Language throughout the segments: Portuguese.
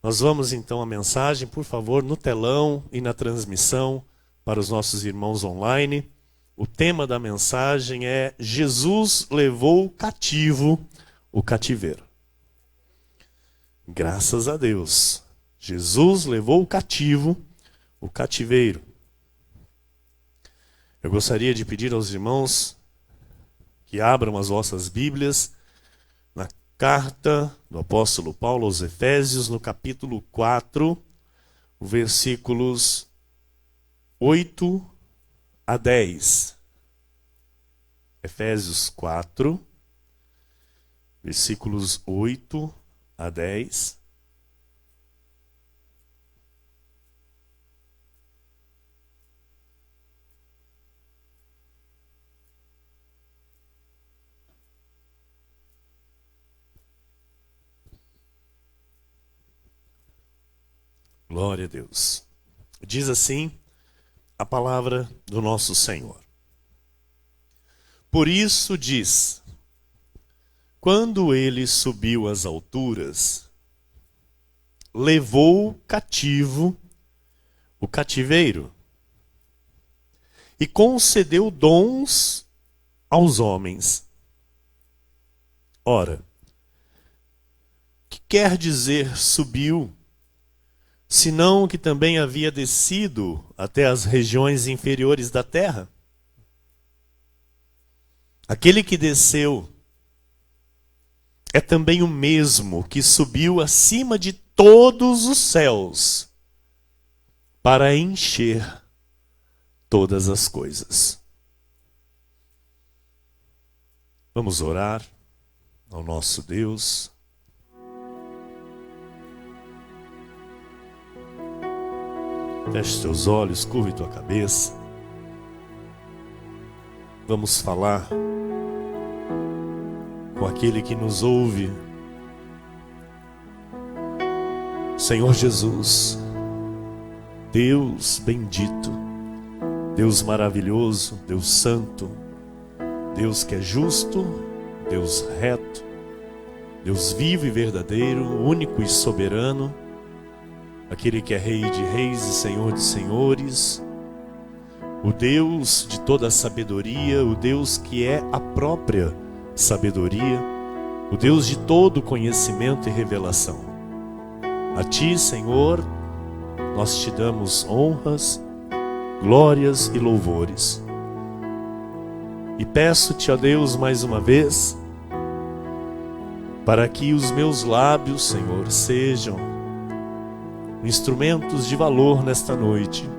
Nós vamos então a mensagem, por favor, no telão e na transmissão para os nossos irmãos online. O tema da mensagem é Jesus levou cativo o cativeiro. Graças a Deus. Jesus levou cativo o cativeiro. Eu gostaria de pedir aos irmãos que abram as vossas Bíblias na carta do apóstolo Paulo aos Efésios, no capítulo 4, versículos 8 a 10. Efésios 4, versículos 8 a 10. Glória a Deus. Diz assim a palavra do nosso Senhor. Por isso diz: quando ele subiu às alturas, levou cativo o cativeiro e concedeu dons aos homens. Ora, que quer dizer subiu, senão que também havia descido até as regiões inferiores da terra? Aquele que desceu é também o mesmo que subiu acima de todos os céus para encher todas as coisas. Vamos orar ao nosso Deus. Feche teus olhos, curve tua cabeça. Vamos falar com aquele que nos ouve. Senhor Jesus, Deus bendito, Deus maravilhoso, Deus santo, Deus que é justo, Deus reto, Deus vivo e verdadeiro, único e soberano, aquele que é Rei de reis e Senhor de senhores, o Deus de toda a sabedoria, o Deus que é a própria sabedoria, o Deus de todo conhecimento e revelação. A Ti, Senhor, nós Te damos honras, glórias e louvores. E peço-Te, ó Deus, mais uma vez, para que os meus lábios, Senhor, sejam instrumentos de valor nesta noite,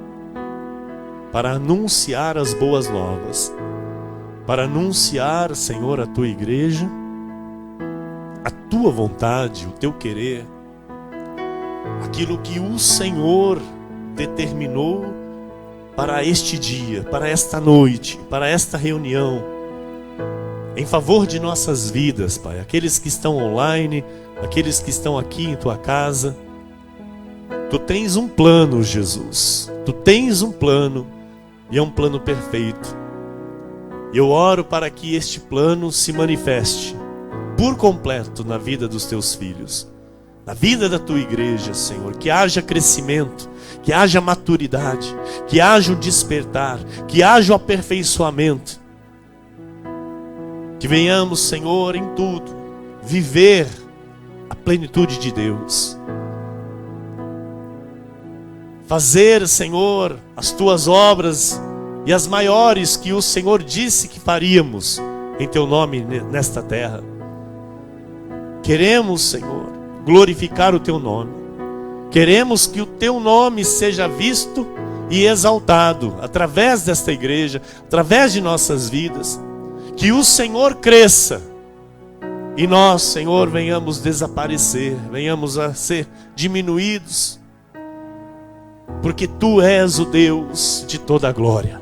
para anunciar as boas novas, para anunciar, Senhor, a Tua igreja, a Tua vontade, o Teu querer, aquilo que o Senhor determinou para este dia, para esta noite, para esta reunião, em favor de nossas vidas, Pai, aqueles que estão online, aqueles que estão aqui em Tua casa. Tu tens um plano, Jesus. Tu tens um plano, e é um plano perfeito. E eu oro para que este plano se manifeste por completo na vida dos Teus filhos, na vida da Tua igreja, Senhor. Que haja crescimento, que haja maturidade, que haja o despertar, que haja o aperfeiçoamento. Que venhamos, Senhor, em tudo, viver a plenitude de Deus. Fazer, Senhor, as Tuas obras e as maiores que o Senhor disse que faríamos em Teu nome nesta terra. Queremos, Senhor, glorificar o Teu nome. Queremos que o Teu nome seja visto e exaltado através desta igreja, através de nossas vidas. Que o Senhor cresça e nós, Senhor, venhamos desaparecer, venhamos a ser diminuídos. Porque Tu és o Deus de toda a glória.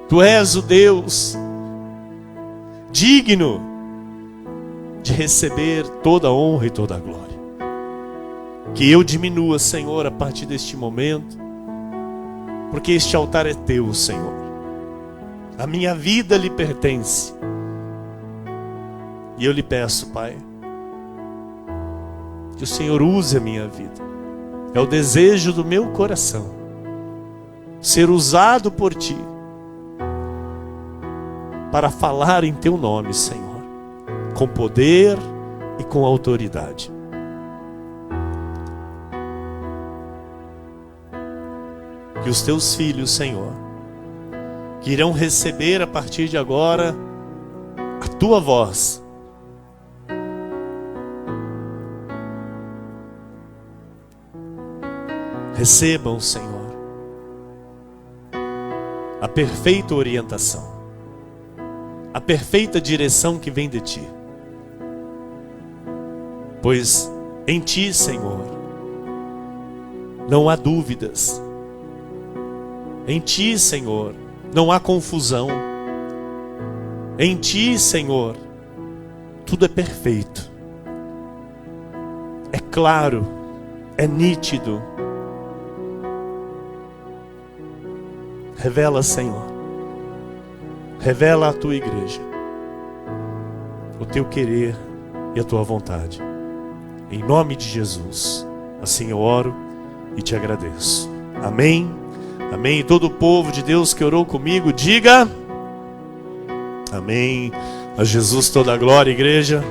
Tu és o Deus digno de receber toda a honra e toda a glória. Que eu diminua, Senhor, a partir deste momento, porque este altar é Teu, Senhor. A minha vida lhe pertence. E eu lhe peço, Pai, que o Senhor use a minha vida. É o desejo do meu coração ser usado por Ti para falar em Teu nome, Senhor, com poder e com autoridade. Que os Teus filhos, Senhor, que irão receber a partir de agora a Tua voz, recebam, Senhor, a perfeita orientação, a perfeita direção que vem de Ti. Pois em Ti, Senhor, não há dúvidas. Em Ti, Senhor, não há confusão. Em Ti, Senhor, tudo é perfeito. É claro, é nítido. Revela, Senhor. Revela à Tua igreja o Teu querer e a Tua vontade. Em nome de Jesus, assim eu oro e Te agradeço. Amém, amém. E todo o povo de Deus que orou comigo, diga amém. A Jesus toda a glória, igreja.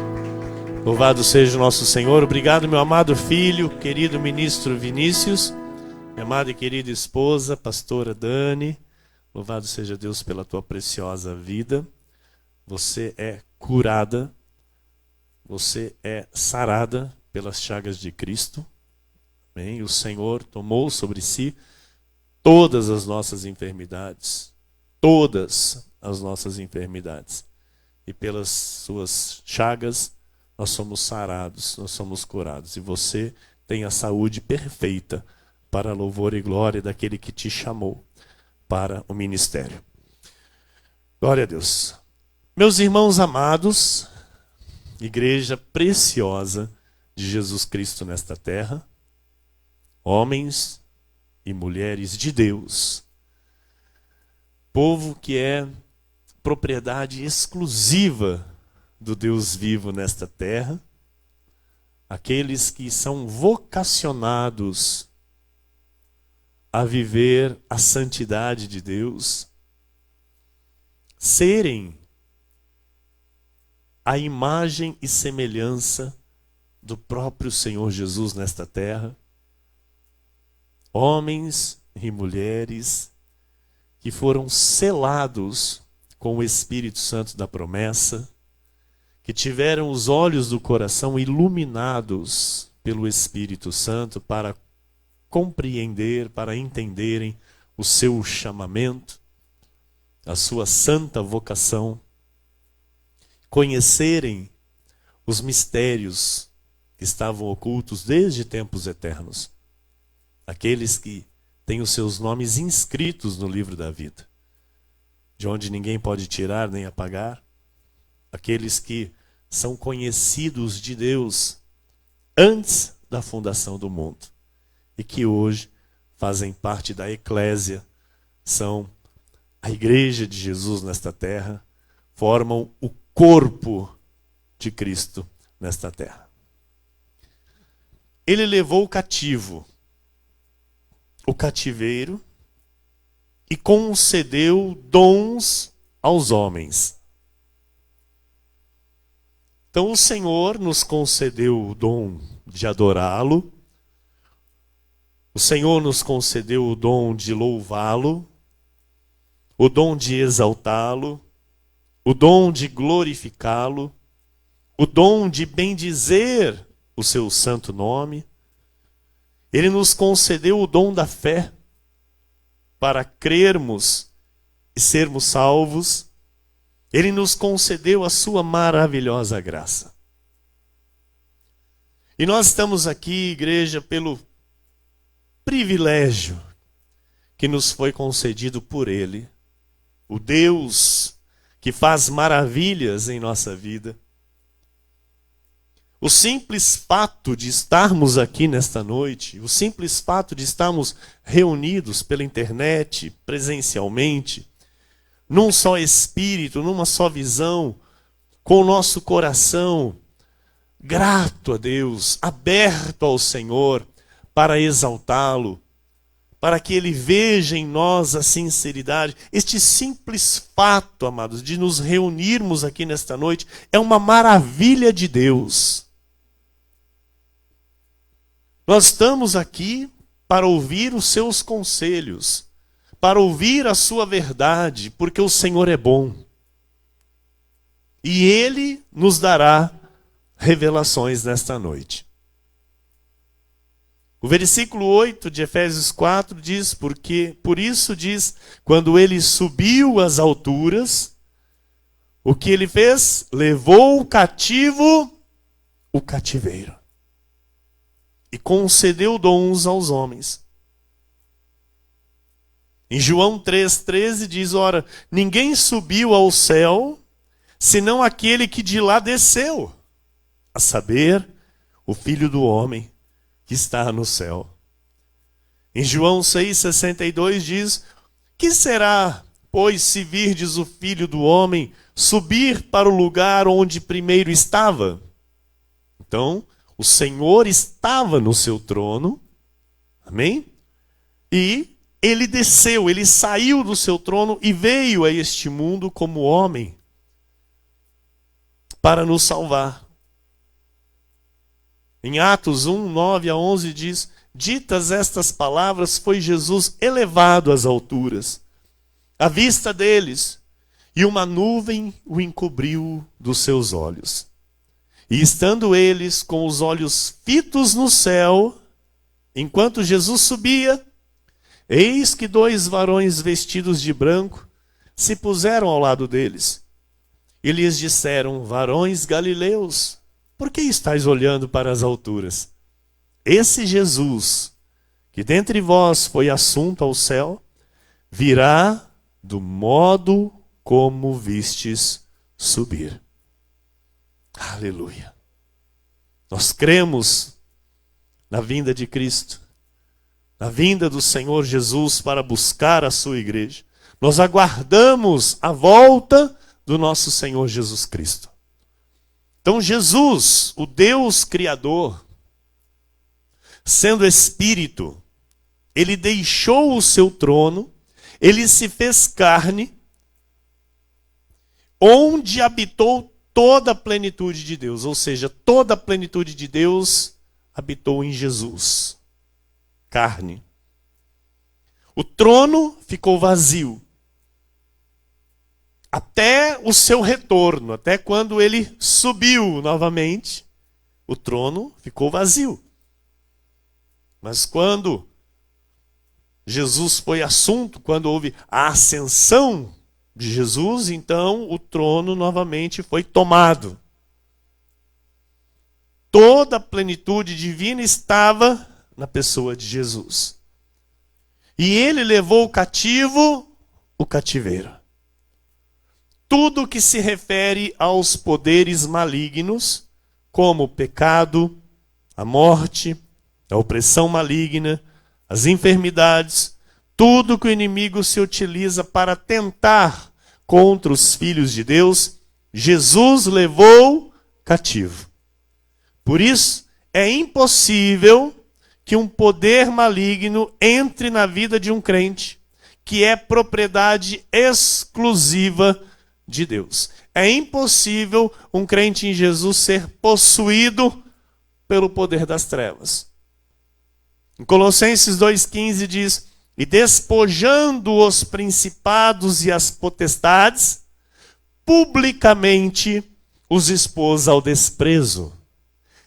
Louvado seja o nosso Senhor. Obrigado, meu amado filho, querido ministro Vinícius, minha amada e querida esposa, pastora Dani. Louvado seja Deus pela tua preciosa vida. Você é curada, você é sarada pelas chagas de Cristo. Amém? O Senhor tomou sobre si todas as nossas enfermidades. Todas as nossas enfermidades. E pelas suas chagas nós somos sarados, nós somos curados. E você tem a saúde perfeita para louvor e glória daquele que te chamou para o ministério. Glória a Deus. Meus irmãos amados, igreja preciosa de Jesus Cristo nesta terra, homens e mulheres de Deus, povo que é propriedade exclusiva do Deus vivo nesta terra, aqueles que são vocacionados a viver a santidade de Deus, serem a imagem e semelhança do próprio Senhor Jesus nesta terra, homens e mulheres que foram selados com o Espírito Santo da promessa, que tiveram os olhos do coração iluminados pelo Espírito Santo para compreender, para entenderem o seu chamamento, a sua santa vocação, conhecerem os mistérios que estavam ocultos desde tempos eternos, aqueles que têm os seus nomes inscritos no livro da vida, de onde ninguém pode tirar nem apagar, aqueles que são conhecidos de Deus antes da fundação do mundo e que hoje fazem parte da eclésia, são a igreja de Jesus nesta terra, formam o corpo de Cristo nesta terra. Ele levou o cativo, o cativeiro, e concedeu dons aos homens. Então o Senhor nos concedeu o dom de adorá-lo, o Senhor nos concedeu o dom de louvá-lo, o dom de exaltá-lo, o dom de glorificá-lo, o dom de bendizer o seu santo nome. Ele nos concedeu o dom da fé para crermos e sermos salvos. Ele nos concedeu a sua maravilhosa graça. E nós estamos aqui, igreja, pelo privilégio que nos foi concedido por Ele, o Deus que faz maravilhas em nossa vida. O simples fato de estarmos aqui nesta noite, o simples fato de estarmos reunidos pela internet, presencialmente, num só espírito, numa só visão, com o nosso coração grato a Deus, aberto ao Senhor para exaltá-lo, para que Ele veja em nós a sinceridade. Este simples fato, amados, de nos reunirmos aqui nesta noite, é uma maravilha de Deus. Nós estamos aqui para ouvir os seus conselhos, para ouvir a sua verdade, porque o Senhor é bom. E Ele nos dará revelações nesta noite. O versículo 8 de Efésios 4 diz, por isso diz, quando Ele subiu às alturas, o que Ele fez? Levou cativo o cativeiro e concedeu dons aos homens. Em João 3,13 diz, ora, ninguém subiu ao céu, senão aquele que de lá desceu, a saber, o Filho do Homem que está no céu. Em João 6,62 diz, que será, pois, se virdes o Filho do Homem subir para o lugar onde primeiro estava? Então, o Senhor estava no seu trono, amém? E Ele desceu, Ele saiu do seu trono e veio a este mundo como homem para nos salvar. Em Atos 1, 9 a 11 diz, ditas estas palavras, foi Jesus elevado às alturas, à vista deles, e uma nuvem o encobriu dos seus olhos. E estando eles com os olhos fitos no céu, enquanto Jesus subia, eis que 2 varões vestidos de branco se puseram ao lado deles. E lhes disseram, varões galileus, por que estáis olhando para as alturas? Esse Jesus, que dentre vós foi assunto ao céu, virá do modo como vistes subir. Aleluia. Nós cremos na vinda de Cristo, na vinda do Senhor Jesus para buscar a sua igreja. Nós aguardamos a volta do nosso Senhor Jesus Cristo. Então Jesus, o Deus Criador, sendo Espírito, Ele deixou o seu trono, Ele se fez carne, onde habitou toda a plenitude de Deus, ou seja, toda a plenitude de Deus habitou em Jesus, carne. O trono ficou vazio, até o seu retorno, até quando ele subiu novamente, o trono ficou vazio. Mas quando Jesus foi assunto, quando houve a ascensão de Jesus, então o trono novamente foi tomado. Toda a plenitude divina estava na pessoa de Jesus. E ele levou cativo o cativeiro. Tudo que se refere aos poderes malignos, como o pecado, a morte, a opressão maligna, as enfermidades, tudo que o inimigo se utiliza para tentar contra os filhos de Deus, Jesus levou cativo. Por isso, é impossível que um poder maligno entre na vida de um crente, que é propriedade exclusiva de Deus. É impossível um crente em Jesus ser possuído pelo poder das trevas. Em Colossenses 2,15 diz, e despojando os principados e as potestades, publicamente os expôs ao desprezo,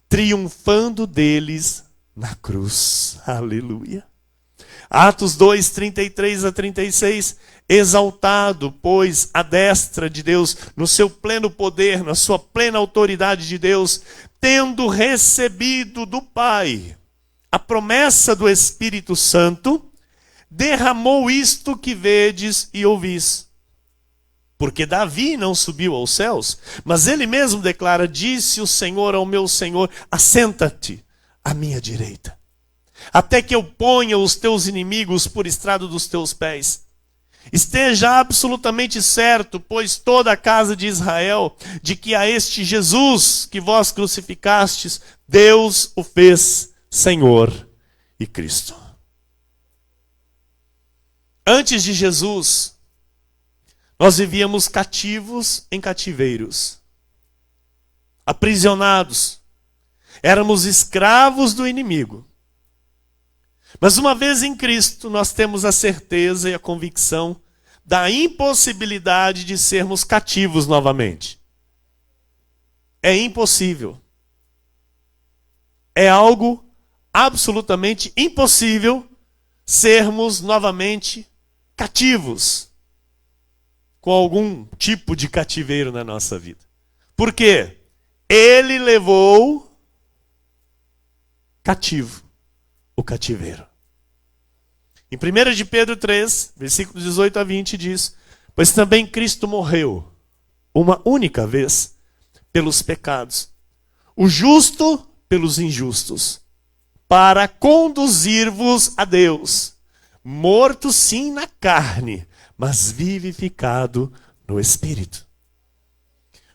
triunfando deles na cruz. Aleluia. Atos 2, 33 a 36, exaltado, pois, à destra de Deus, no seu pleno poder, na sua plena autoridade de Deus, tendo recebido do Pai a promessa do Espírito Santo, derramou isto que vedes e ouvis. Porque Davi não subiu aos céus, mas ele mesmo declara, disse o Senhor ao meu Senhor, assenta-te à minha direita, até que eu ponha os teus inimigos por estrado dos teus pés. Esteja absolutamente certo, pois toda a casa de Israel, de que a este Jesus que vós crucificastes, Deus o fez Senhor e Cristo. Antes de Jesus, nós vivíamos cativos em cativeiros, aprisionados, éramos escravos do inimigo. Mas uma vez em Cristo, nós temos a certeza e a convicção da impossibilidade de sermos cativos novamente. É impossível. É algo absolutamente impossível sermos novamente cativos com algum tipo de cativeiro na nossa vida. Por quê? Ele levou cativo o cativeiro. Em 1 de Pedro 3, versículos 18 a 20 diz: pois também Cristo morreu uma única vez pelos pecados, o justo pelos injustos, para conduzir-vos a Deus, morto sim na carne, mas vivificado no Espírito.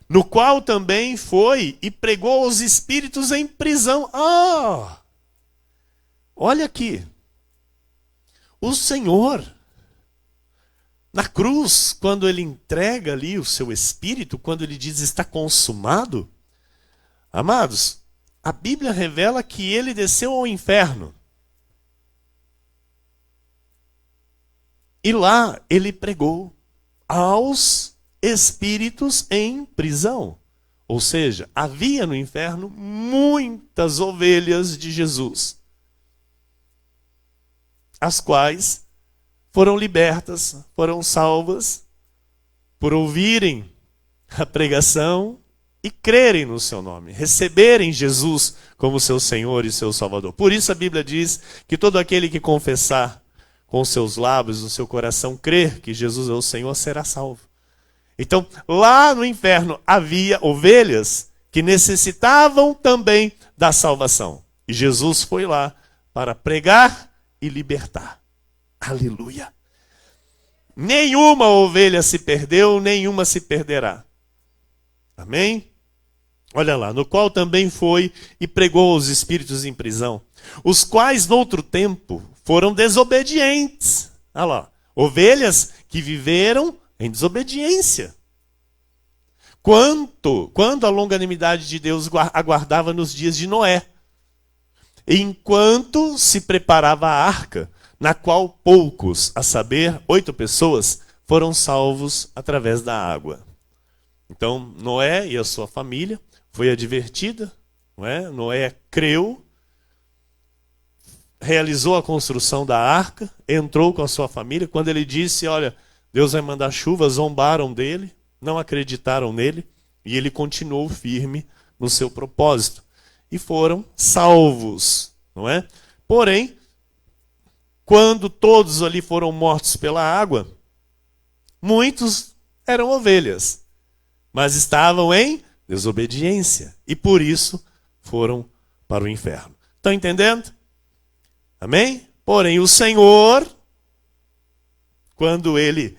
No qual também foi e pregou aos espíritos em prisão. Olha aqui. O Senhor, na cruz, quando ele entrega ali o seu espírito, quando ele diz está consumado, amados, a Bíblia revela que ele desceu ao inferno. E lá ele pregou aos espíritos em prisão. Ou seja, havia no inferno muitas ovelhas de Jesus, as quais foram libertas, foram salvas, por ouvirem a pregação e crerem no seu nome, receberem Jesus como seu Senhor e seu Salvador. Por isso a Bíblia diz que todo aquele que confessar com seus lábios, no seu coração, crer que Jesus é o Senhor, será salvo. Então, lá no inferno havia ovelhas que necessitavam também da salvação. E Jesus foi lá para pregar e libertar. Aleluia. Nenhuma ovelha se perdeu, nenhuma se perderá. Amém? Olha lá, no qual também foi e pregou aos espíritos em prisão, os quais noutro tempo foram desobedientes. Olha lá, ovelhas que viveram em desobediência. Quando a longanimidade de Deus aguardava nos dias de Noé, enquanto se preparava a arca, na qual poucos, a saber, 8 pessoas, foram salvos através da água. Então, Noé e a sua família foi advertida, não é? Noé creu, realizou a construção da arca, entrou com a sua família. Quando ele disse, olha, Deus vai mandar chuva, zombaram dele, não acreditaram nele, e ele continuou firme no seu propósito. E foram salvos, não é? Porém, quando todos ali foram mortos pela água, muitos eram ovelhas, mas estavam em desobediência, e por isso foram para o inferno. Estão entendendo? Amém? Porém, o Senhor, quando ele,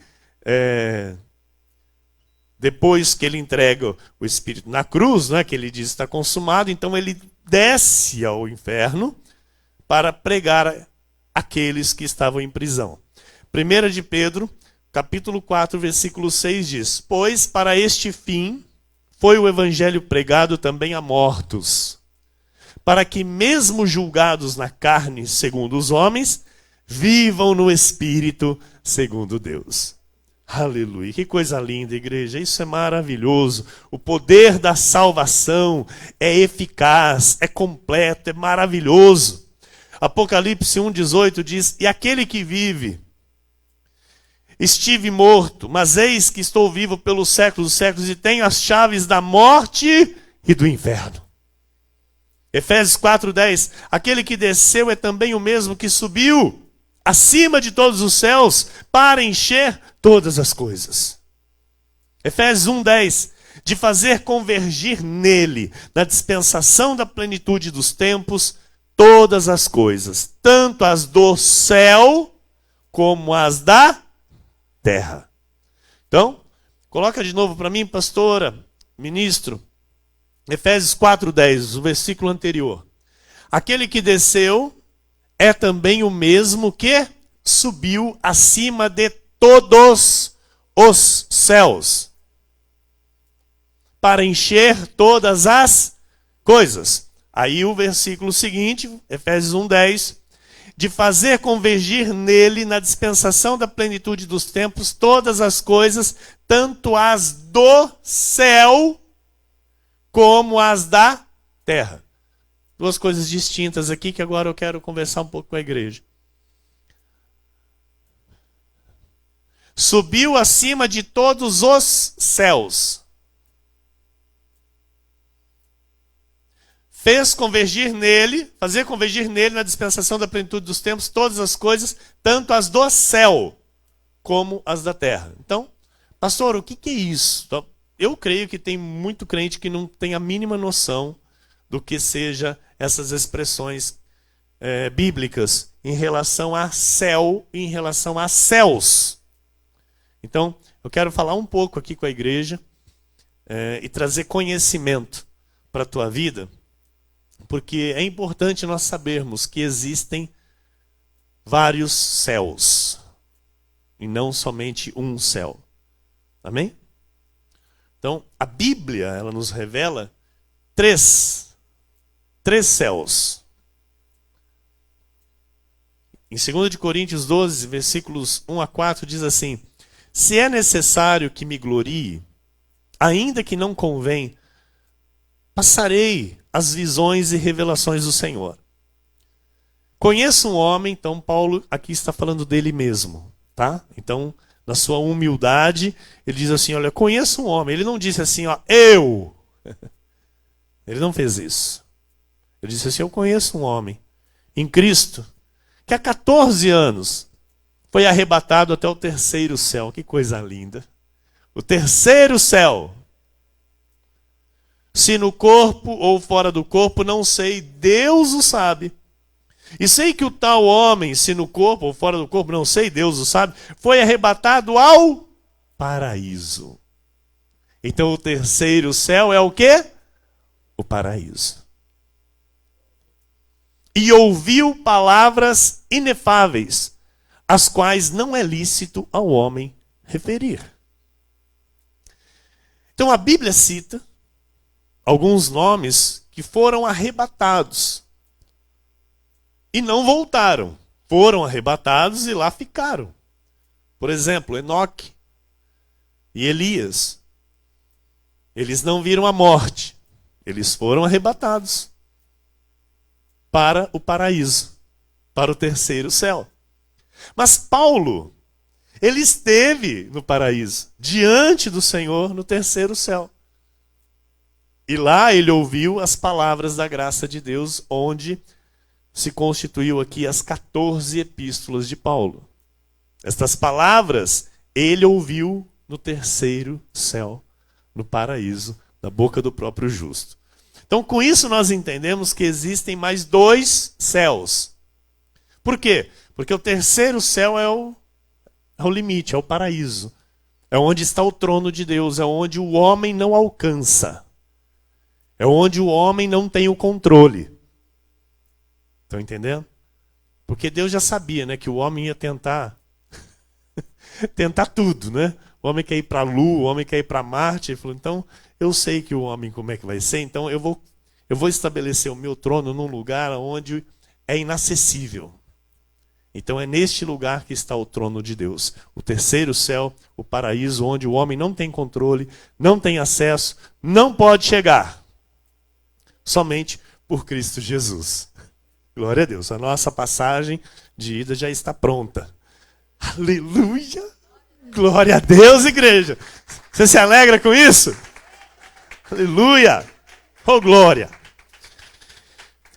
depois que ele entrega o Espírito na cruz, né, que ele diz está consumado, então ele desce ao inferno para pregar aqueles que estavam em prisão. 1 de Pedro, capítulo 4, versículo 6 diz: pois para este fim foi o evangelho pregado também a mortos, para que mesmo julgados na carne segundo os homens, vivam no Espírito segundo Deus. Aleluia, que coisa linda, igreja, isso é maravilhoso. O poder da salvação é eficaz, é completo, é maravilhoso. Apocalipse 1,18 diz: e aquele que vive, estive morto, mas eis que estou vivo pelos séculos dos séculos e tenho as chaves da morte e do inferno. Efésios 4,10, aquele que desceu é também o mesmo que subiu acima de todos os céus para encher todas as coisas. Efésios 1,10, de fazer convergir nele, na dispensação da plenitude dos tempos, todas as coisas, tanto as do céu como as da terra. Então, coloca de novo para mim, pastora, ministro, Efésios 4:10, o versículo anterior. Aquele que desceu é também o mesmo que subiu acima de todos os céus, para encher todas as coisas. Aí o versículo seguinte, Efésios 1:10, de fazer convergir nele, na dispensação da plenitude dos tempos, todas as coisas, tanto as do céu como as da terra. Duas coisas distintas aqui que agora eu quero conversar um pouco com a igreja. Subiu acima de todos os céus. Fez convergir nele, fazer convergir nele na dispensação da plenitude dos tempos todas as coisas, tanto as do céu como as da terra. Então, pastor, o que é isso? Então, eu creio que tem muito crente que não tem a mínima noção do que seja essas expressões bíblicas em relação a céu e em relação a céus. Então, eu quero falar um pouco aqui com a igreja e trazer conhecimento para a tua vida, porque é importante nós sabermos que existem vários céus e não somente um céu. Amém? Então, a Bíblia, ela nos revela três céus. Em 2 Coríntios 12, versículos 1 a 4, diz assim: se é necessário que me glorie, ainda que não convém, passarei as visões e revelações do Senhor. Conheço um homem, então Paulo aqui está falando dele mesmo, tá? Então, na sua humildade, ele diz assim, olha, conheço um homem. Ele não disse assim, ó, eu. Ele não fez isso. Ele disse assim, eu conheço um homem em Cristo que há 14 anos foi arrebatado até o terceiro céu. Que coisa linda. O terceiro céu. Se no corpo ou fora do corpo, não sei, Deus o sabe. E sei que o tal homem, se no corpo ou fora do corpo, não sei, Deus o sabe, foi arrebatado ao paraíso. Então o terceiro céu é o quê? O paraíso. E ouviu palavras inefáveis, as quais não é lícito ao homem referir. Então a Bíblia cita alguns nomes que foram arrebatados e não voltaram. Foram arrebatados e lá ficaram. Por exemplo, Enoque e Elias. Eles não viram a morte. Eles foram arrebatados para o paraíso, para o terceiro céu. Mas Paulo, ele esteve no paraíso, diante do Senhor no terceiro céu. E lá ele ouviu as palavras da graça de Deus, onde se constituiu aqui as 14 epístolas de Paulo. Estas palavras ele ouviu no terceiro céu, no paraíso, da boca do próprio justo. Então, com isso nós entendemos que existem mais 2 céus. Por quê? Porque o terceiro céu é o limite, é o paraíso. É onde está o trono de Deus, é onde o homem não alcança. É onde o homem não tem o controle. Estão entendendo? Porque Deus já sabia, né, que o homem ia tentar tudo, né? O homem quer ir para a Lua, o homem quer ir para Marte. Ele falou, então, eu sei que o homem como é que vai ser, então eu vou estabelecer o meu trono num lugar onde é inacessível. Então é neste lugar que está o trono de Deus. O terceiro céu, o paraíso, onde o homem não tem controle, não tem acesso, não pode chegar. Somente por Cristo Jesus. Glória a Deus. A nossa passagem de ida já está pronta. Aleluia! Glória a Deus, igreja! Você se alegra com isso? Aleluia! Oh, glória!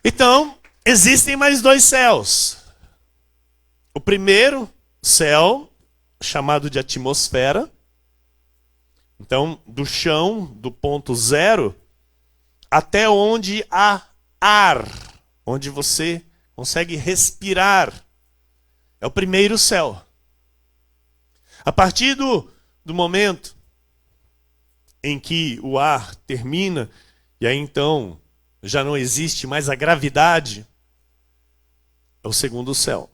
Então, existem mais 2 céus. O primeiro céu, chamado de atmosfera. Então, do chão, do ponto zero, até onde há ar, onde você consegue respirar. É o primeiro céu. A partir do momento em que o ar termina, e aí então já não existe mais a gravidade, é o segundo céu.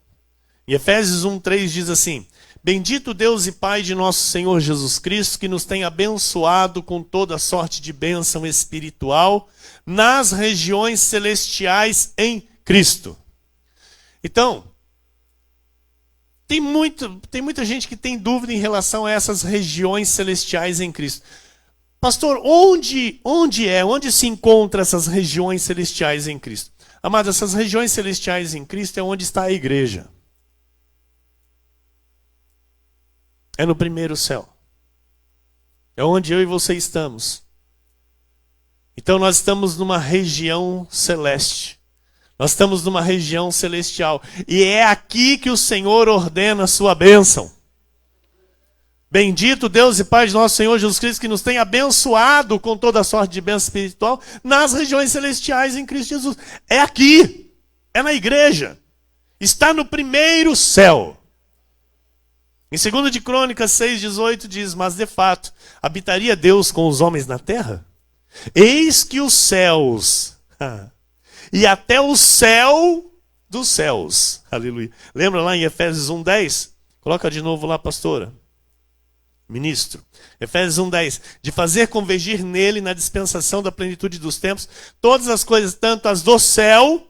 Em Efésios 1:3 diz assim: Bendito Deus e Pai de nosso Senhor Jesus Cristo, que nos tem abençoado com toda sorte de bênção espiritual nas regiões celestiais em Cristo. Então, tem muita gente que tem dúvida em relação a essas regiões celestiais em Cristo. Pastor, onde se encontram essas regiões celestiais em Cristo? Amados, essas regiões celestiais em Cristo é onde está a igreja. É no primeiro céu. É onde eu e você estamos. Então nós estamos numa região celeste. Nós estamos numa região celestial. E é aqui que o Senhor ordena a sua bênção. Bendito Deus e Pai de nosso Senhor Jesus Cristo, que nos tem abençoado com toda a sorte de bênção espiritual nas regiões celestiais em Cristo Jesus. É aqui. É na igreja. Está no primeiro céu. Em 2 de Crônicas 6:18 diz: Mas de fato, habitaria Deus com os homens na terra? Eis que os céus, e até o céu dos céus, aleluia. Lembra lá em Efésios 1:10? Coloca de novo lá, pastora. Ministro. Efésios 1:10. De fazer convergir nele, na dispensação da plenitude dos tempos, todas as coisas, tanto as do céu,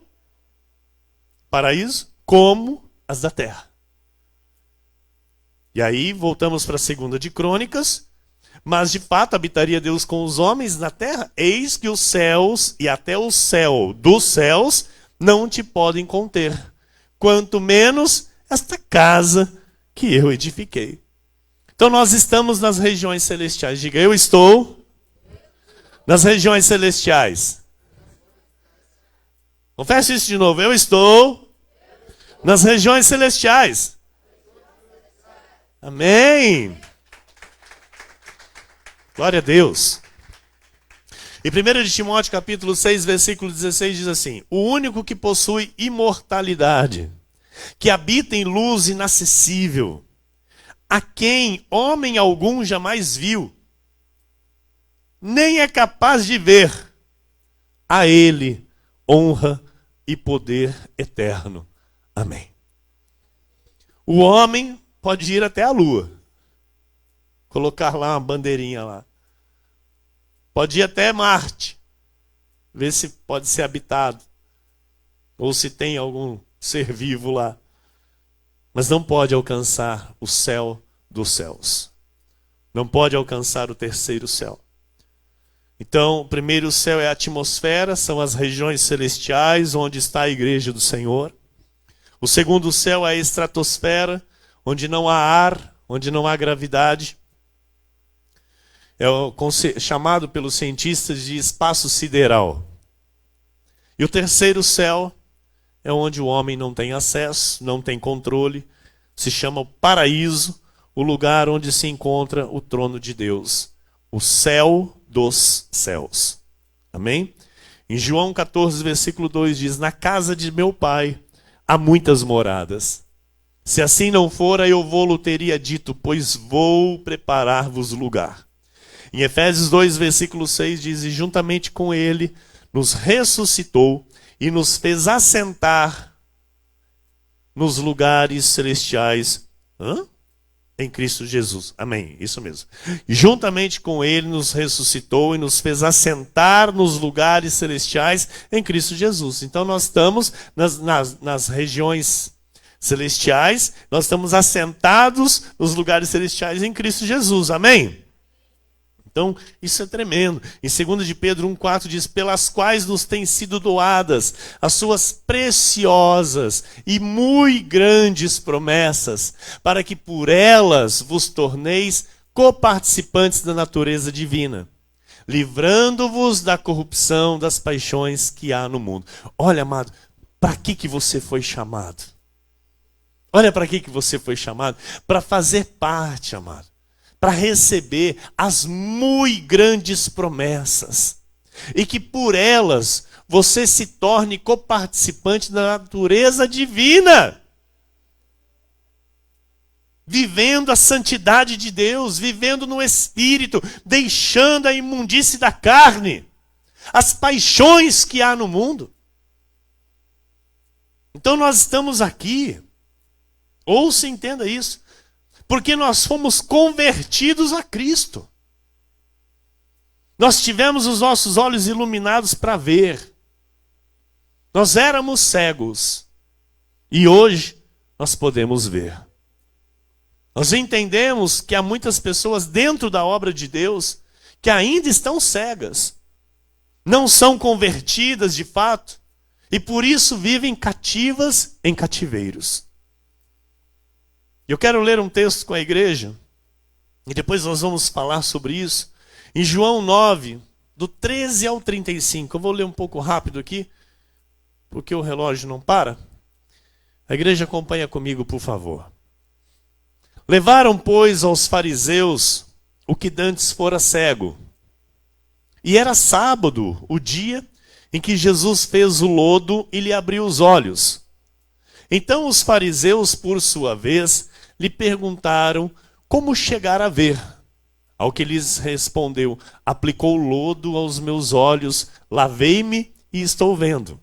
paraíso, como as da terra. E aí voltamos para a 2 de Crônicas. Mas de fato habitaria Deus com os homens na terra? Eis que os céus e até o céu dos céus não te podem conter. Quanto menos esta casa que eu edifiquei. Então nós estamos nas regiões celestiais. Diga, eu estou nas regiões celestiais. Confesse isso de novo. Eu estou nas regiões celestiais. Amém. Glória a Deus. Em 1 de Timóteo capítulo 6, versículo 16 diz assim: O único que possui imortalidade, que habita em luz inacessível, a quem homem algum jamais viu, nem é capaz de ver, a ele honra e poder eterno. Amém. O homem pode ir até a lua, colocar lá uma bandeirinha lá. Pode ir até Marte, ver se pode ser habitado, ou se tem algum ser vivo lá. Mas não pode alcançar o céu dos céus. Não pode alcançar o terceiro céu. Então, o primeiro céu é a atmosfera, são as regiões celestiais, onde está a igreja do Senhor. O segundo céu é a estratosfera, onde não há ar, onde não há gravidade. É chamado pelos cientistas de espaço sideral. E o terceiro céu é onde o homem não tem acesso, não tem controle. Se chama o paraíso, o lugar onde se encontra o trono de Deus. O céu dos céus. Amém? Em João 14, versículo 2 diz: Na casa de meu pai há muitas moradas. Se assim não fora, eu vou-lo teria dito, pois vou preparar-vos lugar. Em Efésios 2, versículo 6 diz: E juntamente com ele nos ressuscitou e nos fez assentar nos lugares celestiais em Cristo Jesus. Amém, isso mesmo. E juntamente com ele nos ressuscitou e nos fez assentar nos lugares celestiais em Cristo Jesus. Então nós estamos nas regiões celestiais, nós estamos assentados nos lugares celestiais em Cristo Jesus. Amém? Então, isso é tremendo. Em 2 de Pedro 1,4 diz: pelas quais nos têm sido doadas as suas preciosas e muito grandes promessas, para que por elas vos torneis coparticipantes da natureza divina, livrando-vos da corrupção das paixões que há no mundo. Olha, amado, para que você foi chamado? Olha para que você foi chamado. Para fazer parte, amado. Para receber as muito grandes promessas. E que por elas você se torne coparticipante da natureza divina. vivendo a santidade de Deus, vivendo no Espírito, deixando a imundície da carne, as paixões que há no mundo. Então nós estamos aqui, ouça e entenda isso, porque nós fomos convertidos a Cristo. Nós tivemos os nossos olhos iluminados para ver. Nós éramos cegos e hoje nós podemos ver. Nós entendemos que há muitas pessoas dentro da obra de Deus que ainda estão cegas, não são convertidas de fato e por isso vivem cativas em cativeiros. Eu quero ler um texto com a igreja e depois nós vamos falar sobre isso. Em João 9, do 13 ao 35. Eu vou ler um pouco rápido aqui, porque o relógio não para. A igreja acompanha comigo, por favor. Levaram, pois, aos fariseus o que dantes fora cego. E era sábado, o dia em que Jesus fez o lodo e lhe abriu os olhos. Então os fariseus, por sua vez, lhe perguntaram como chegar a ver. Ao que lhes respondeu: aplicou lodo aos meus olhos, lavei-me e estou vendo.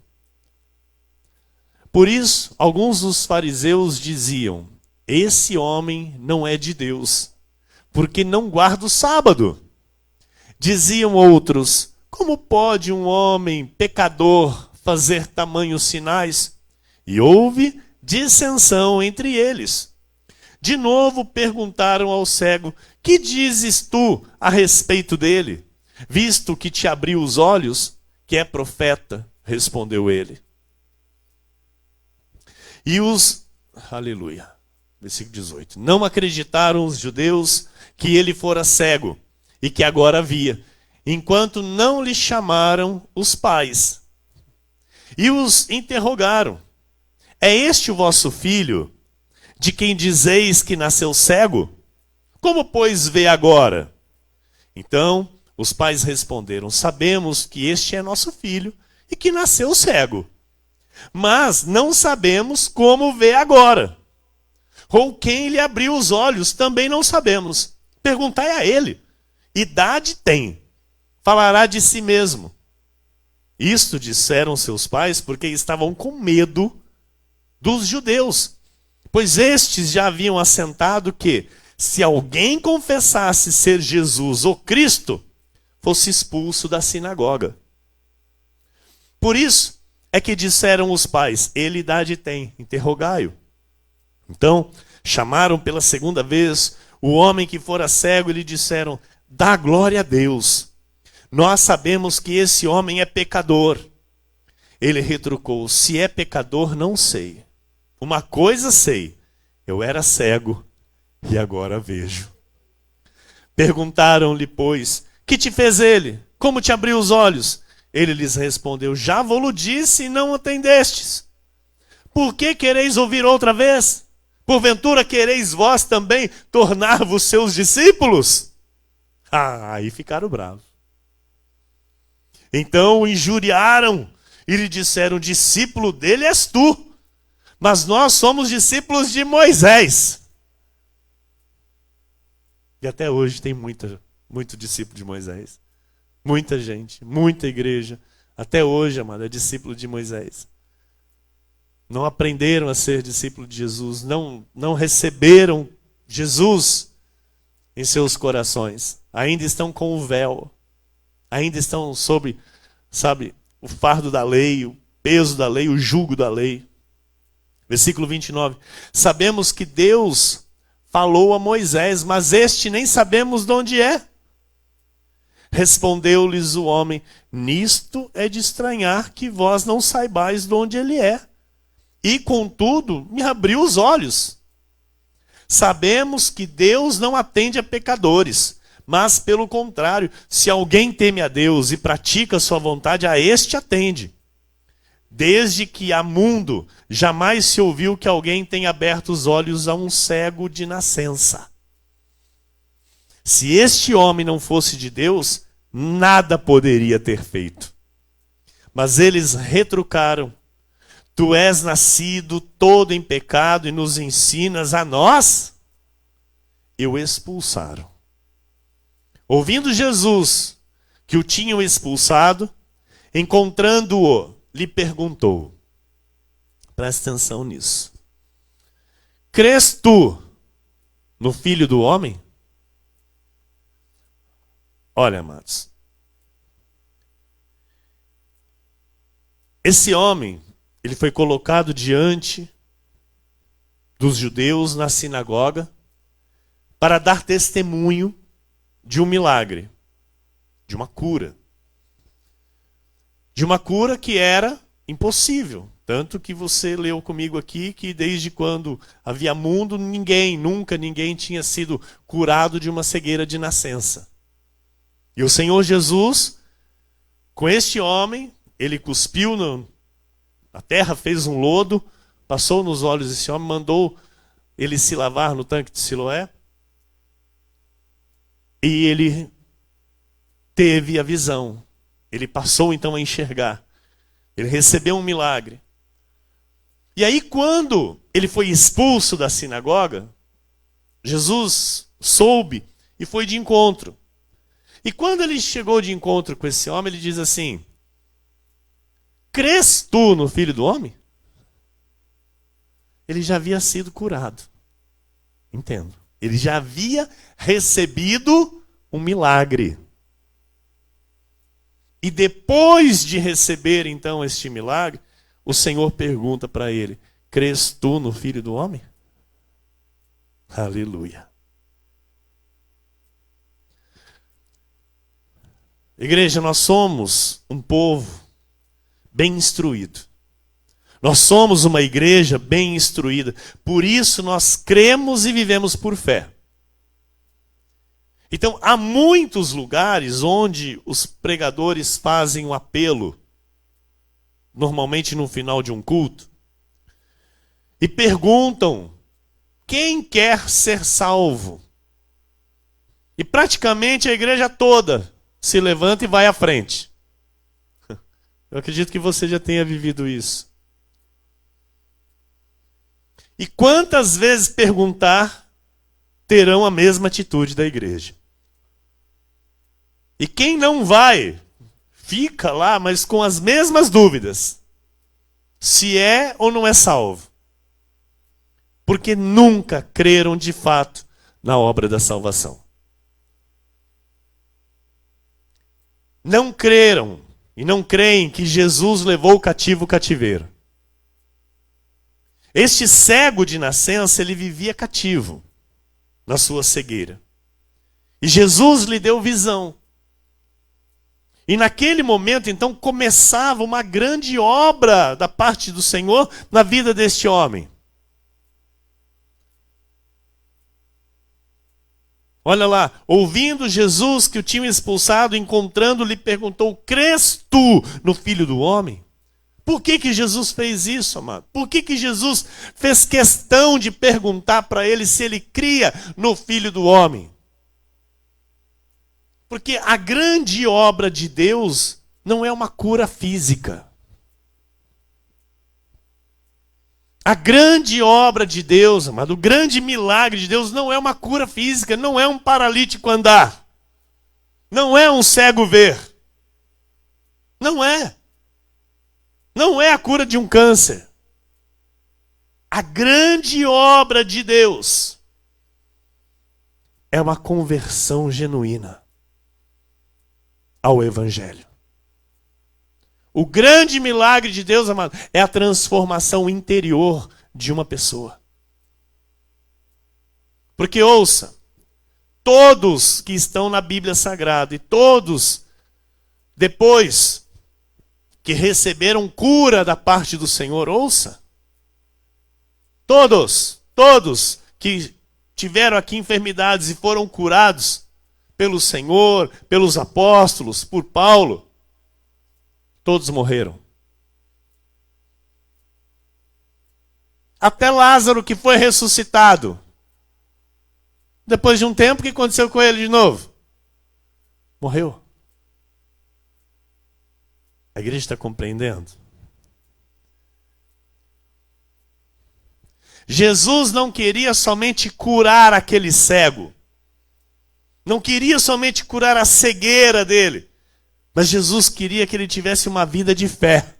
Por isso, alguns dos fariseus diziam: esse homem não é de Deus, porque não guarda o sábado. Diziam outros: como pode um homem pecador fazer tamanhos sinais? E houve dissensão entre eles. De novo perguntaram ao cego: que dizes tu a respeito dele? Visto que te abriu os olhos, que é profeta, respondeu ele. E os, aleluia, versículo 18, não acreditaram os judeus que ele fora cego e que agora via, enquanto não lhe chamaram os pais. E os interrogaram: é este o vosso filho, de quem dizeis que nasceu cego? Como, pois, vê agora? Então os pais responderam: sabemos que este é nosso filho e que nasceu cego. Mas não sabemos como vê agora. Ou quem lhe abriu os olhos, também não sabemos. Perguntai a ele. Idade tem. Falará de si mesmo. Isto disseram seus pais porque estavam com medo dos judeus. Pois estes já haviam assentado que, se alguém confessasse ser Jesus ou Cristo, fosse expulso da sinagoga. Por isso é que disseram os pais: ele idade tem, interrogai-o. Então chamaram pela segunda vez o homem que fora cego e lhe disseram: dá glória a Deus. Nós sabemos que esse homem é pecador. Ele retrucou: se é pecador, não sei. Uma coisa sei, eu era cego e agora vejo. Perguntaram-lhe, pois: que te fez ele? Como te abriu os olhos? Ele lhes respondeu: já vou-lo disse e não atendestes. Por que quereis ouvir outra vez? Porventura quereis vós também tornar-vos seus discípulos? Aí ficaram bravos. Então o injuriaram e lhe disseram: discípulo dele és tu, mas nós somos discípulos de Moisés. E até hoje tem muito discípulo de Moisés. Muita gente, muita igreja, até hoje, amado, é discípulo de Moisés. Não aprenderam a ser discípulo de Jesus, não receberam Jesus em seus corações. Ainda estão com o véu, ainda estão sob, o fardo da lei, o peso da lei, o jugo da lei. Versículo 29. Sabemos que Deus falou a Moisés, mas este nem sabemos de onde é. Respondeu-lhes o homem: nisto é de estranhar que vós não saibais de onde ele é. E, contudo, me abriu os olhos. Sabemos que Deus não atende a pecadores, mas, pelo contrário, se alguém teme a Deus e pratica a sua vontade, a este atende. Desde que há mundo, jamais se ouviu que alguém tenha aberto os olhos a um cego de nascença. Se este homem não fosse de Deus, nada poderia ter feito. Mas eles retrucaram: tu és nascido todo em pecado e nos ensinas a nós? e o expulsaram. Ouvindo Jesus que o tinham expulsado, encontrando-o, lhe perguntou. Presta atenção nisso. Crês tu no Filho do Homem? Olha, amados. Esse homem, ele foi colocado diante dos judeus na sinagoga para dar testemunho de um milagre, de uma cura. De uma cura que era impossível. Tanto que você leu comigo aqui que desde quando havia mundo, nunca ninguém tinha sido curado de uma cegueira de nascença. E o Senhor Jesus, com este homem, ele cuspiu na terra, fez um lodo, passou nos olhos desse homem, mandou ele se lavar no tanque de Siloé. E ele teve a visão. Ele passou então a enxergar. Ele recebeu um milagre. E aí quando ele foi expulso da sinagoga, Jesus soube e foi de encontro. E quando ele chegou de encontro com esse homem, ele diz assim: crês tu no Filho do Homem? Ele já havia sido curado. Entendo. Ele já havia recebido um milagre. E depois de receber então este milagre, o Senhor pergunta para ele: crês tu no Filho do Homem? Aleluia. Igreja, nós somos um povo bem instruído. Nós somos uma igreja bem instruída. Por isso nós cremos e vivemos por fé. Então, há muitos lugares onde os pregadores fazem um apelo, normalmente no final de um culto, e perguntam: quem quer ser salvo? E praticamente a igreja toda se levanta e vai à frente. Eu acredito que você já tenha vivido isso. E quantas vezes perguntar, terão a mesma atitude da igreja. E quem não vai, fica lá, mas com as mesmas dúvidas. Se é ou não é salvo. Porque nunca creram de fato na obra da salvação. Não creram e não creem que Jesus levou o cativo o cativeiro. Este cego de nascença, ele vivia cativo na sua cegueira. E Jesus lhe deu visão. E naquele momento, então, começava uma grande obra da parte do Senhor na vida deste homem. Olha lá, ouvindo Jesus que o tinham expulsado, encontrando, lhe perguntou: crês tu no Filho do Homem? Por que Jesus fez isso, amado? Por que Jesus fez questão de perguntar para ele se ele cria no Filho do Homem? Porque a grande obra de Deus não é uma cura física. A grande obra de Deus, amado, o grande milagre de Deus não é uma cura física, não é um paralítico andar. Não é um cego ver. Não é. Não é a cura de um câncer. A grande obra de Deus é uma conversão genuína ao Evangelho. O grande milagre de Deus, amado, é a transformação interior de uma pessoa. Porque ouça, todos que estão na Bíblia Sagrada e todos depois que receberam cura da parte do Senhor, ouça, todos que tiveram aqui enfermidades e foram curados pelo Senhor, pelos apóstolos, por Paulo, todos morreram. Até Lázaro, que foi ressuscitado. Depois de um tempo, o que aconteceu com ele de novo? Morreu. A igreja está compreendendo? Jesus não queria somente curar aquele cego. Não queria somente curar a cegueira dele. Mas Jesus queria que ele tivesse uma vida de fé.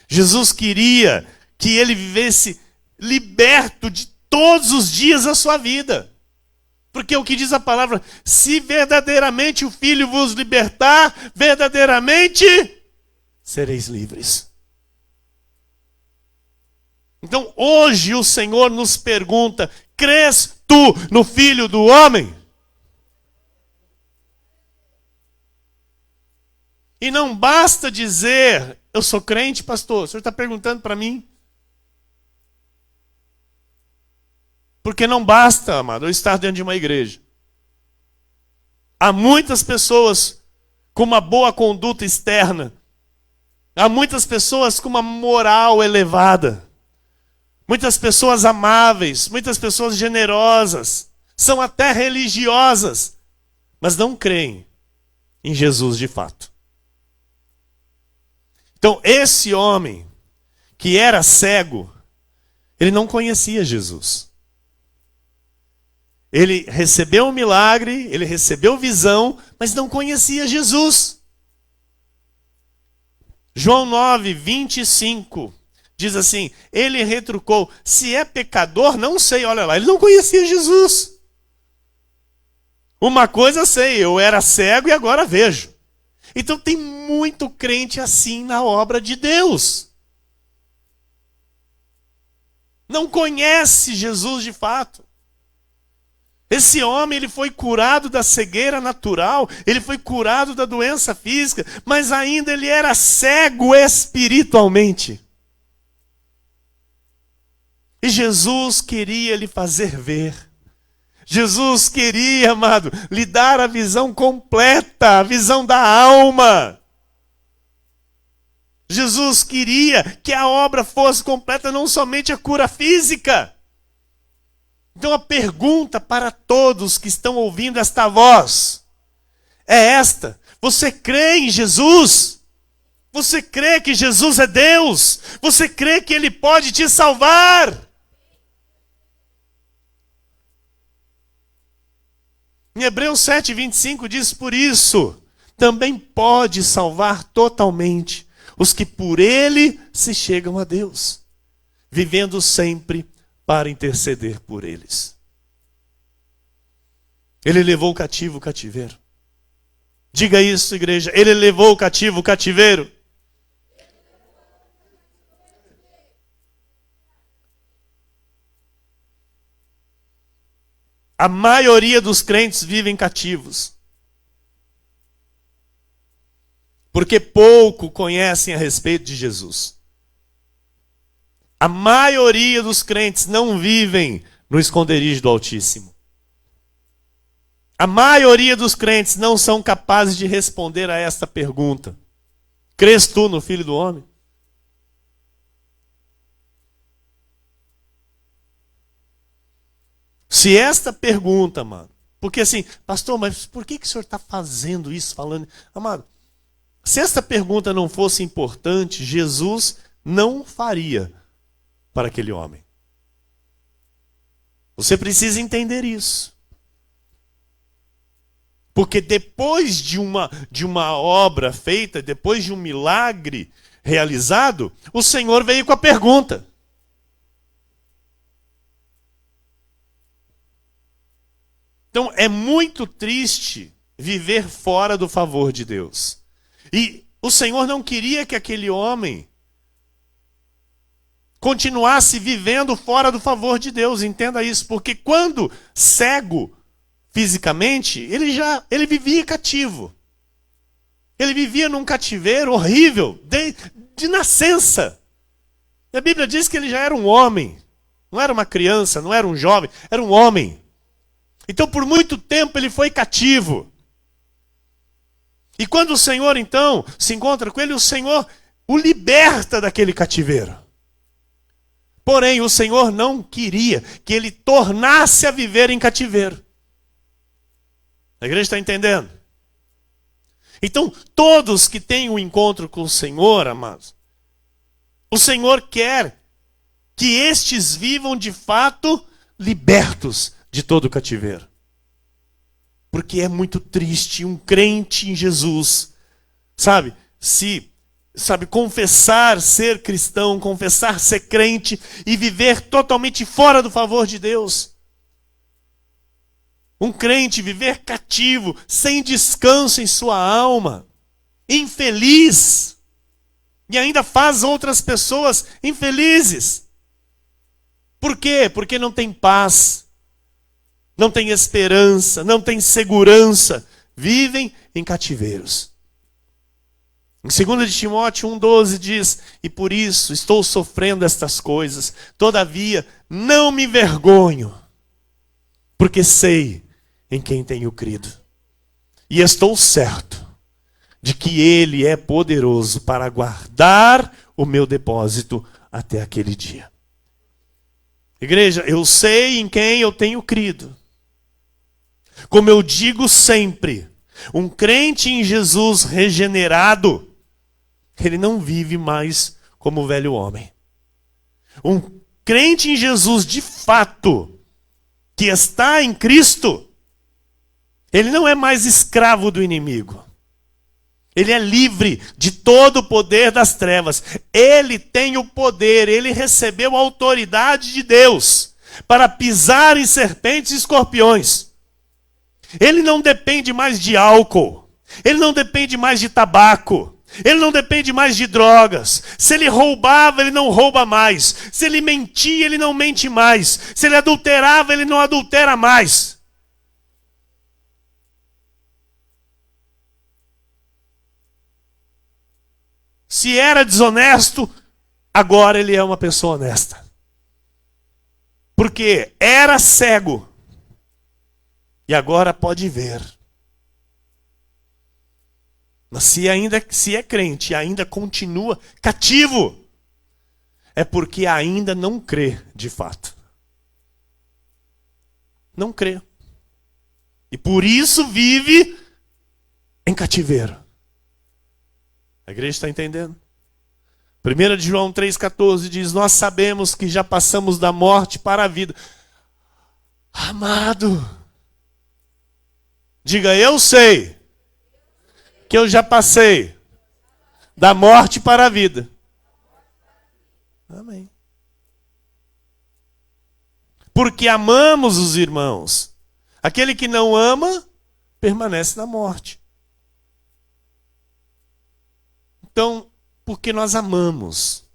Jesus queria que ele vivesse liberto de todos os dias da sua vida. Porque o que diz a palavra, se verdadeiramente o Filho vos libertar, verdadeiramente sereis livres. Então hoje o Senhor nos pergunta, crês tu no Filho do Homem? E não basta dizer, eu sou crente, pastor, o senhor está perguntando para mim? Porque não basta, amado, eu estar dentro de uma igreja. Há muitas pessoas com uma boa conduta externa. Há muitas pessoas com uma moral elevada. Muitas pessoas amáveis, muitas pessoas generosas. São até religiosas, mas não creem em Jesus de fato. Então, esse homem que era cego, ele não conhecia Jesus. Ele recebeu um milagre, ele recebeu visão, mas não conhecia Jesus. João 9, 25, diz assim, ele retrucou, se é pecador, não sei, olha lá, ele não conhecia Jesus. Uma coisa sei, eu era cego e agora vejo. Então tem muito crente assim na obra de Deus. Não conhece Jesus de fato. Esse homem, ele foi curado da cegueira natural, ele foi curado da doença física, mas ainda ele era cego espiritualmente. E Jesus queria lhe fazer ver. Jesus queria, amado, lhe dar a visão completa, a visão da alma. Jesus queria que a obra fosse completa, não somente a cura física. Então a pergunta para todos que estão ouvindo esta voz é esta: você crê em Jesus? Você crê que Jesus é Deus? Você crê que Ele pode te salvar? Em Hebreus 7, 25 diz, por isso, também pode salvar totalmente os que por Ele se chegam a Deus, vivendo sempre para interceder por eles. Ele levou o cativo o cativeiro. Diga isso, igreja. Ele levou o cativo o cativeiro. A maioria dos crentes vivem cativos. Porque pouco conhecem a respeito de Jesus. A maioria dos crentes não vivem no esconderijo do Altíssimo. A maioria dos crentes não são capazes de responder a esta pergunta. Crês tu no Filho do Homem? Se esta pergunta, mano, porque assim, pastor, mas por que o senhor está fazendo isso, falando? Amado, se esta pergunta não fosse importante, Jesus não faria para aquele homem. Você precisa entender isso. Porque depois de uma obra feita, depois de um milagre realizado, o Senhor veio com a pergunta. Então é muito triste viver fora do favor de Deus. E o Senhor não queria que aquele homem continuasse vivendo fora do favor de Deus. Entenda isso, porque quando cego fisicamente, ele vivia cativo. Ele vivia num cativeiro horrível, de nascença. E a Bíblia diz que ele já era um homem. Não era uma criança, não era um jovem, era um homem. Então por muito tempo ele foi cativo. E quando o Senhor então se encontra com ele, o Senhor o liberta daquele cativeiro. Porém, o Senhor não queria que ele tornasse a viver em cativeiro. A igreja está entendendo? Então, todos que têm um encontro com o Senhor, amados, o Senhor quer que estes vivam de fato libertos de todo cativeiro. Porque é muito triste um crente em Jesus, confessar ser cristão, confessar ser crente e viver totalmente fora do favor de Deus. Um crente viver cativo, sem descanso em sua alma, infeliz, e ainda faz outras pessoas infelizes. Por quê? Porque não tem paz, não tem esperança, não tem segurança, vivem em cativeiros. Em 2 Timóteo 1,12 diz: e por isso estou sofrendo estas coisas, todavia não me envergonho, porque sei em quem tenho crido. E estou certo de que Ele é poderoso para guardar o meu depósito até aquele dia. Igreja, eu sei em quem eu tenho crido. Como eu digo sempre, um crente em Jesus regenerado, ele não vive mais como o velho homem. Um crente em Jesus de fato, que está em Cristo, ele não é mais escravo do inimigo. Ele é livre de todo o poder das trevas. Ele tem o poder, ele recebeu a autoridade de Deus para pisar em serpentes e escorpiões. Ele não depende mais de álcool. Ele não depende mais de tabaco. Ele não depende mais de drogas. Se ele roubava, ele não rouba mais. Se ele mentia, ele não mente mais. Se ele adulterava, ele não adultera mais. Se era desonesto, agora ele é uma pessoa honesta. Porque era cego e agora pode ver. Mas se é crente e ainda continua cativo, é porque ainda não crê de fato. Não crê. E por isso vive em cativeiro. A igreja está entendendo? 1 João 3,14 diz: nós sabemos que já passamos da morte para a vida. Amado, diga: eu sei que eu já passei da morte para a vida. Amém. Porque amamos os irmãos. Aquele que não ama, permanece na morte. Então, porque nós amamos.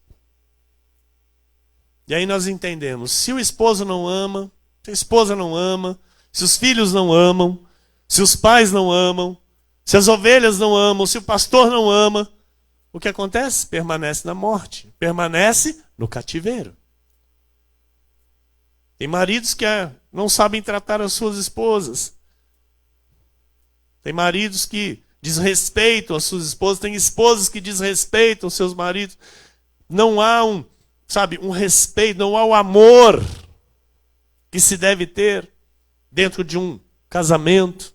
E aí nós entendemos, se o esposo não ama, se a esposa não ama, se os filhos não amam, se os pais não amam, se as ovelhas não amam, se o pastor não ama, o que acontece? Permanece na morte, permanece no cativeiro. Tem maridos que não sabem tratar as suas esposas. Tem maridos que desrespeitam as suas esposas, tem esposas que desrespeitam os seus maridos. Não há um respeito, não há o amor que se deve ter dentro de um casamento.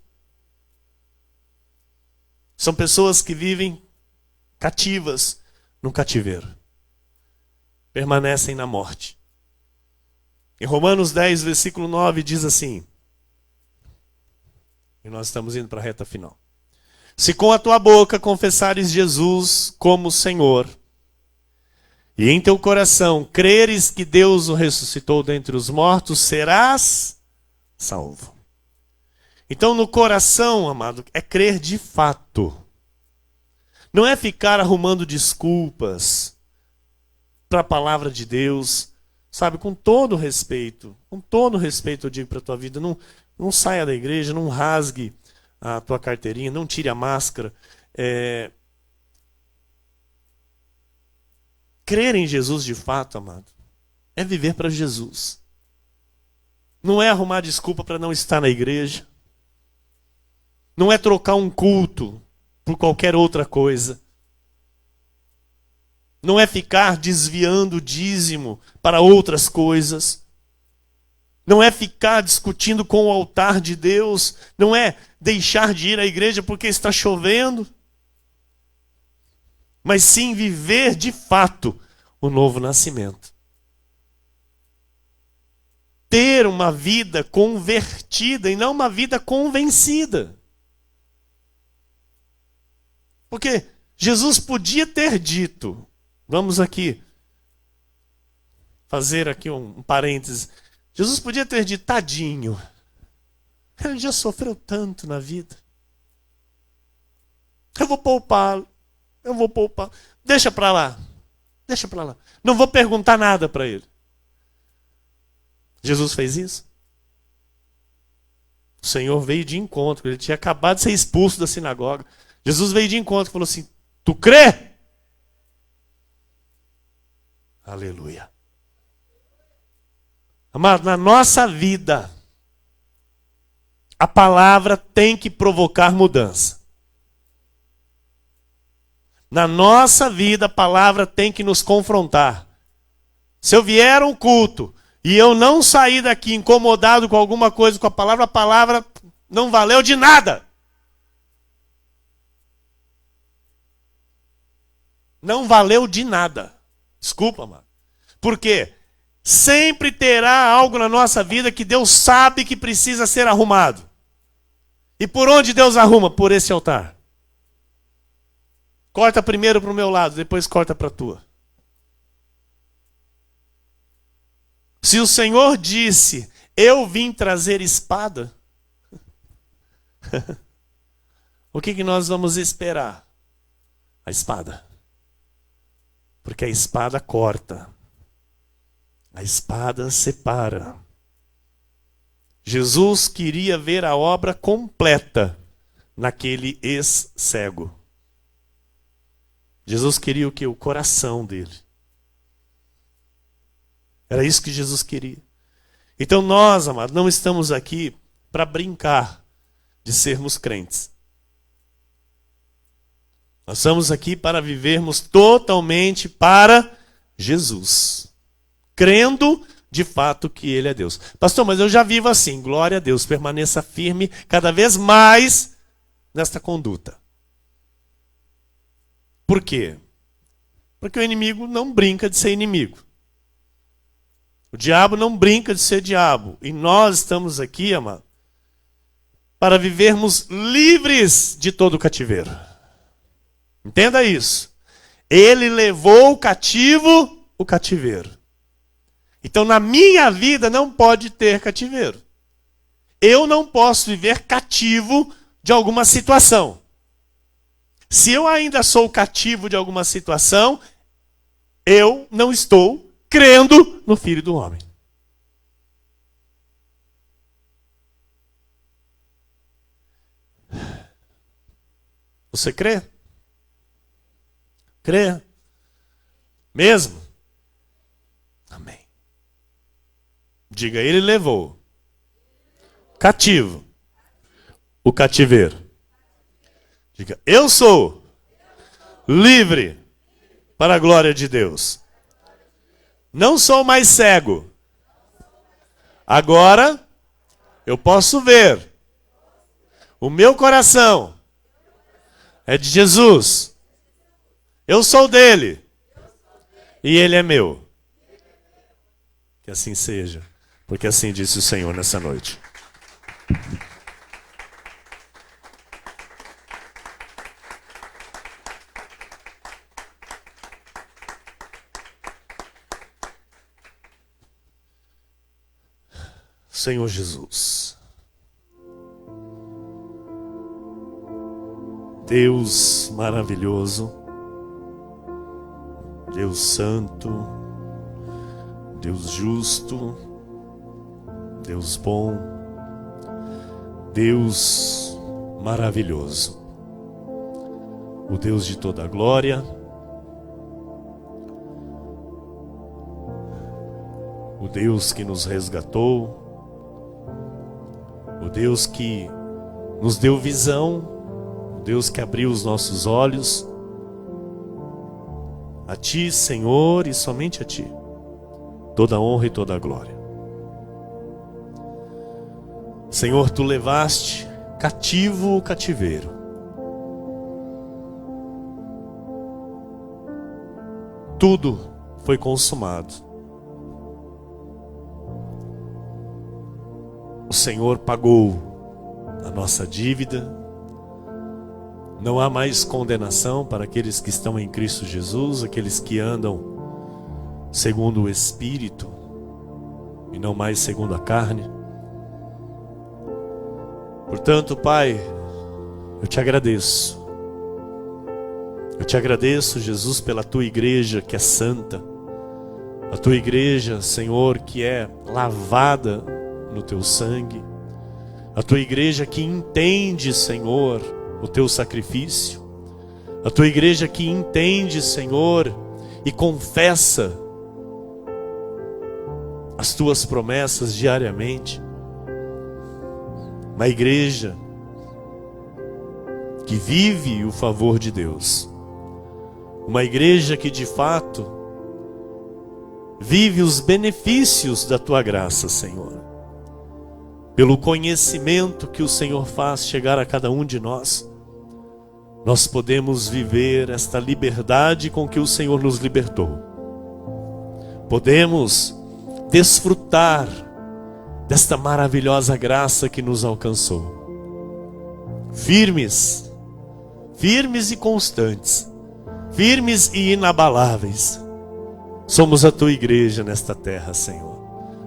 São pessoas que vivem cativas no cativeiro. Permanecem na morte. Em Romanos 10, versículo 9, diz assim, e nós estamos indo para a reta final: se com a tua boca confessares Jesus como Senhor, e em teu coração creres que Deus o ressuscitou dentre os mortos, serás salvo. Então, no coração, amado, é crer de fato. Não é ficar arrumando desculpas para a palavra de Deus. Com todo respeito eu digo para a tua vida, não saia da igreja, não rasgue a tua carteirinha, não tire a máscara. Crer em Jesus de fato, amado, é viver para Jesus. Não é arrumar desculpa para não estar na igreja. Não é trocar um culto por qualquer outra coisa. Não é ficar desviando o dízimo para outras coisas. Não é ficar discutindo com o altar de Deus. Não é deixar de ir à igreja porque está chovendo. Mas sim viver de fato o novo nascimento. ter uma vida convertida e não uma vida convencida. Porque Jesus podia ter dito, vamos aqui fazer aqui um parêntese. Jesus podia ter dito, tadinho, ele já sofreu tanto na vida. Eu vou poupá-lo. Deixa para lá. Não vou perguntar nada para ele. Jesus fez isso? O Senhor veio de encontro. Ele tinha acabado de ser expulso da sinagoga. Jesus veio de encontro e falou assim, tu crê? Aleluia. Amado, na nossa vida, a palavra tem que provocar mudança. Na nossa vida, a palavra tem que nos confrontar. Se eu vier a um culto e eu não sair daqui incomodado com alguma coisa com a palavra não valeu de nada. Não valeu de nada. Desculpa, mano. Por quê? Sempre terá algo na nossa vida que Deus sabe que precisa ser arrumado. E por onde Deus arruma? Por esse altar. Corta primeiro para o meu lado, depois corta para a tua. Se o Senhor disse, eu vim trazer espada, o que nós vamos esperar? A espada. Porque a espada corta. A espada separa. Jesus queria ver a obra completa naquele ex-cego. Jesus queria o quê? O coração dele. Era isso que Jesus queria. Então nós, amados, não estamos aqui para brincar de sermos crentes. Nós estamos aqui para vivermos totalmente para Jesus. Crendo de fato que Ele é Deus. Pastor, mas eu já vivo assim. Glória a Deus. Permaneça firme cada vez mais nesta conduta. Por quê? Porque o inimigo não brinca de ser inimigo. O diabo não brinca de ser diabo. E nós estamos aqui, amado, para vivermos livres de todo o cativeiro. Entenda isso. Ele levou cativo o cativeiro. Então, na minha vida não pode ter cativeiro. Eu não posso viver cativo de alguma situação. Se eu ainda sou cativo de alguma situação, eu não estou crendo no Filho do Homem. Você crê? Crê? Mesmo? Amém. Diga, ele levou cativo o cativeiro. Diga, eu sou livre para a glória de Deus. Não sou mais cego. Agora eu posso ver. O meu coração é de Jesus. Eu sou dele. E ele é meu. Que assim seja. Porque assim disse o Senhor nessa noite. Senhor Jesus, Deus maravilhoso, Deus santo, Deus justo, Deus bom, Deus maravilhoso, o Deus de toda glória, o Deus que nos resgatou, o Deus que nos deu visão, o Deus que abriu os nossos olhos. A Ti, Senhor, e somente a Ti, toda honra e toda glória. Senhor, Tu levaste cativo o cativeiro. Tudo foi consumado. o Senhor pagou a nossa dívida. Não há mais condenação para aqueles que estão em Cristo Jesus, aqueles que andam segundo o Espírito e não mais segundo a carne. Portanto, Pai, eu te agradeço. Eu te agradeço, Jesus, pela tua igreja que é santa. A tua igreja, Senhor, que é lavada no teu sangue. A tua igreja que entende, Senhor, o teu sacrifício. A tua igreja que entende, Senhor, e confessa as tuas promessas diariamente. Uma igreja que vive o favor de Deus. Uma igreja que de fato vive os benefícios da tua graça, Senhor. Pelo conhecimento que o Senhor faz chegar a cada um de nós, nós podemos viver esta liberdade com que o Senhor nos libertou. Podemos desfrutar desta maravilhosa graça que nos alcançou. Firmes e constantes, firmes e inabaláveis, somos a tua igreja nesta terra, Senhor.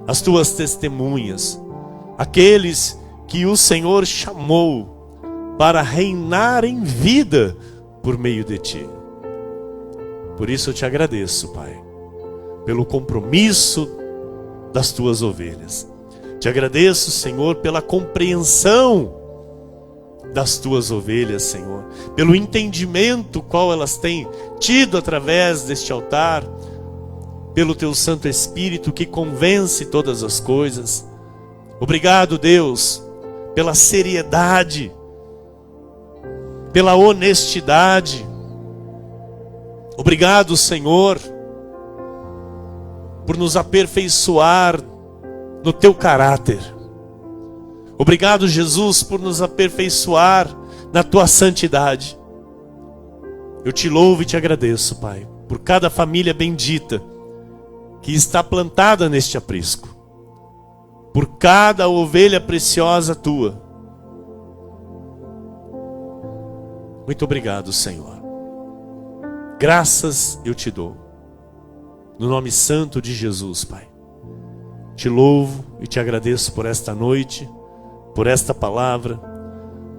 As tuas testemunhas, aqueles que o Senhor chamou para reinar em vida por meio de ti. Por isso eu te agradeço, Pai, pelo compromisso das tuas ovelhas. Te agradeço, Senhor, pela compreensão das tuas ovelhas, Senhor, pelo entendimento qual elas têm tido através deste altar, pelo teu Santo Espírito que convence todas as coisas. Obrigado, Deus, pela seriedade, pela honestidade. Obrigado, Senhor, por nos aperfeiçoar no teu caráter. Obrigado, Jesus, por nos aperfeiçoar na tua santidade. Eu te louvo e te agradeço, Pai, por cada família bendita que está plantada neste aprisco, por cada ovelha preciosa tua. Muito obrigado, Senhor. Graças eu te dou, no nome santo de Jesus, Pai. Te louvo e te agradeço por esta noite, por esta palavra,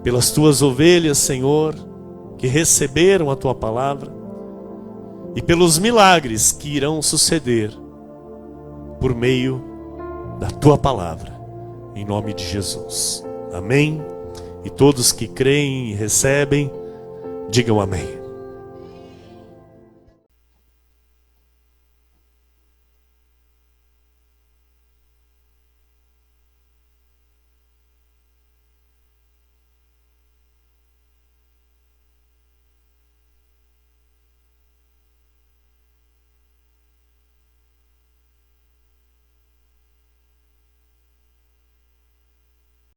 pelas tuas ovelhas, Senhor, que receberam a tua palavra, e pelos milagres que irão suceder por meio da tua palavra, em nome de Jesus. Amém? E todos que creem e recebem, digam amém.